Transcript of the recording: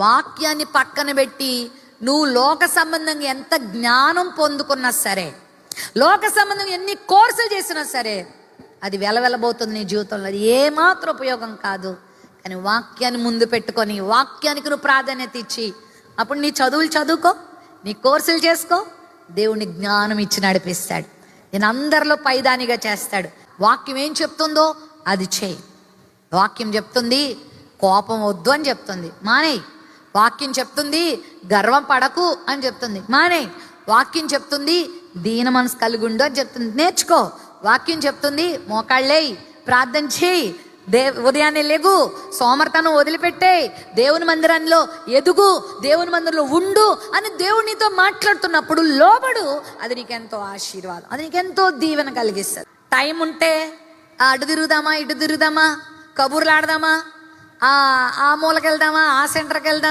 వాక్యాన్ని పక్కన పెట్టి నువ్వు లోక సంబంధంగా ఎంత జ్ఞానం పొందుకున్నా సరే, లోక సంబంధంగా ఎన్ని కోర్సులు చేసినా సరే, అది వెలవెలబోతుంది నీ జీవితంలో. అది ఏమాత్రం ఉపయోగం కాదు. కానీ వాక్యాన్ని ముందు పెట్టుకొని, వాక్యానికి నువ్వు ప్రాధాన్యత ఇచ్చి, అప్పుడు నీ చదువులు చదువుకో, నీ కోర్సులు చేసుకో, దేవుని జ్ఞానం ఇచ్చి నడిపిస్తాడు. నేను అందరిలో పైదానిగా చేస్తాడు. వాక్యం ఏం చెప్తుందో అది చేయి. వాక్యం చెప్తుంది కోపం వద్దు అని చెప్తుంది, మానేయ్. వాక్యం చెప్తుంది గర్వం పడకు అని చెప్తుంది, మానేయ్. వాక్యం చెప్తుంది దీన మనసు కలిగి ఉండు అని చెప్తుంది, నేర్చుకో. వాక్యం చెప్తుంది మోకాళ్ళేయి, ప్రార్థన చేయి, ఉదయాన్నే లెగు, సోమర్తనం వదిలిపెట్టేయి, దేవుని మందిరంలో ఎదుగు, దేవుని మందిరంలో ఉండు అని దేవునితో మాట్లాడుతున్నప్పుడు లోబడు. అది నీకెంతో ఆశీర్వాదం, అది నీకెంతో దీవెన కలిగిస్తుంది. టైం ఉంటే అటు తిరుగుదామా, ఇటు తిరుగుదామా, కబుర్లు ఆడదామా, ఆ మూలకి వెళ్దామా, ఆ సెంటర్కి వెళ్దామా,